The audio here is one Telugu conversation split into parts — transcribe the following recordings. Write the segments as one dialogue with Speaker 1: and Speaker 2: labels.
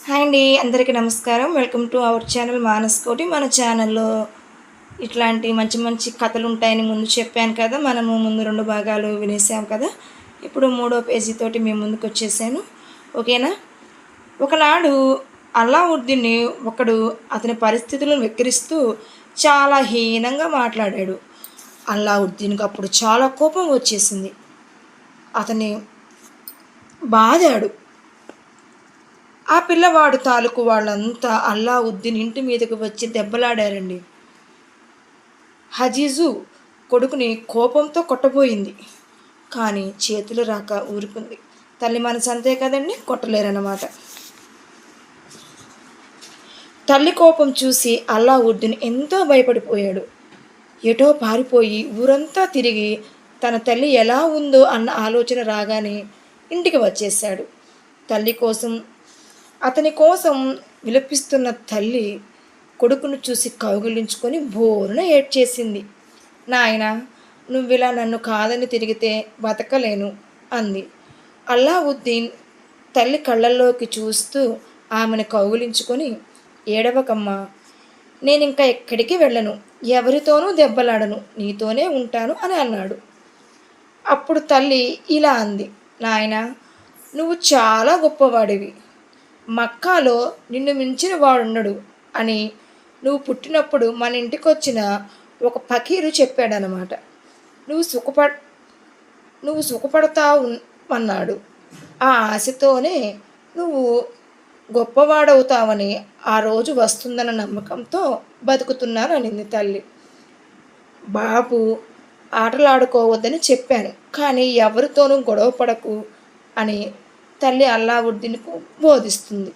Speaker 1: హాయ్ అండి, అందరికీ నమస్కారం. Welcome to our channel Manas కోటి. మన ఛానల్లో ఇట్లాంటి మంచి మంచి కథలు ఉంటాయని ముందు చెప్పాను కదా. మనము ముందు 2 భాగాలు వినేసాం కదా. ఇప్పుడు 3వ పేజీతోటి మేము ముందుకు వచ్చేసాను. ఓకేనా. ఒకనాడు అల్లావుద్దీన్ని ఒకడు అతని పరిస్థితులను వెక్కిరిస్తూ చాలా హీనంగా మాట్లాడాడు. అల్లావుద్దీన్కి అప్పుడు చాలా కోపం వచ్చేసింది. అతన్ని బాధాడు. ఆ పిల్లవాడు తాలూకు వాళ్ళంతా అల్లావుద్దీన్ ఇంటి మీదకు వచ్చి దెబ్బలాడారండి. హజీజు కొడుకుని కోపంతో కొట్టబోయింది, కానీ చేతులు రాక ఊరుకుంది. తల్లి మనసు అంతే కదండి, కొట్టలేరన్నమాట. తల్లి కోపం చూసి అల్లావుద్దీన్ ఎంతో భయపడిపోయాడు. ఎటో పారిపోయి ఊరంతా తిరిగి తన తల్లి ఎలా ఉందో అన్న ఆలోచన రాగానే ఇంటికి వచ్చేశాడు. అతని కోసం విలపిస్తున్న తల్లి కొడుకును చూసి కౌగిలించుకొని బోరున ఏడ్చేసింది. నాయనా, నువ్విలా నన్ను కాదని తిరిగితే బతకలేను అంది. అల్లావుద్దీన్ తల్లి కళ్ళల్లోకి చూస్తూ ఆమెను కౌగిలించుకొని, ఏడవకమ్మా, నేనింకా ఎక్కడికి వెళ్ళను, ఎవరితోనూ దెబ్బలాడను, నీతోనే ఉంటాను అని అన్నాడు. అప్పుడు తల్లి ఇలా అంది, నాయనా, నువ్వు చాలా గొప్పవాడివి, మక్కాలో నిన్ను మించిన వాడుండడు అని నువ్వు పుట్టినప్పుడు మన ఇంటికి వచ్చిన ఒక ఫకీరు చెప్పాడనమాట. నువ్వు సుఖపడతావు అన్నాడు. ఆ ఆశతోనే నువ్వు గొప్పవాడవుతావని, ఆ రోజు వస్తుందన్న నమ్మకంతో బతుకుతున్నాను అనింది తల్లి. బాబు, ఆటలాడుకోవద్దని చెప్పాను, కానీ ఎవరితోనూ గొడవ పడకు అని తల్లి అల్లావుద్దీన్కు బోధిస్తుంది.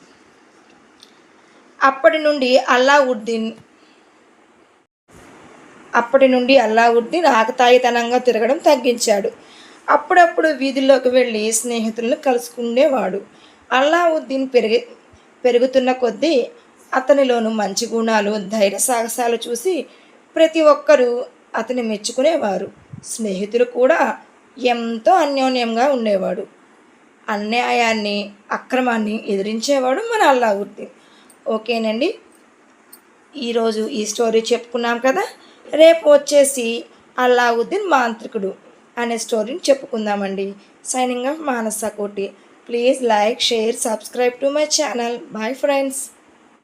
Speaker 1: అప్పటి నుండి అల్లావుద్దీన్ ఆకతాయితనంగా తిరగడం తగ్గించాడు. అప్పుడప్పుడు వీధుల్లోకి వెళ్ళి స్నేహితులను కలుసుకునేవాడు. అల్లావుద్దీన్ పెరుగుతున్న కొద్దీ అతనిలోని మంచి గుణాలు, ధైర్య సాహసాలు చూసి ప్రతి ఒక్కరూ అతన్ని మెచ్చుకునేవారు. స్నేహితులు కూడా ఎంతో అన్యోన్యంగా ఉండేవాడు. అన్యాయాన్ని, అక్రమాన్ని ఎదిరించేవాడు మన అల్లావుద్దీన్. ఓకేనండి, ఈరోజు ఈ స్టోరీ చెప్పుకున్నాం కదా. రేపు వచ్చేసి అల్లావుద్దీన్ మాంత్రికుడు అనే స్టోరీని చెప్పుకుందామండి. Signing off Manasa Koti. Please like, share, subscribe to my channel. Bye friends.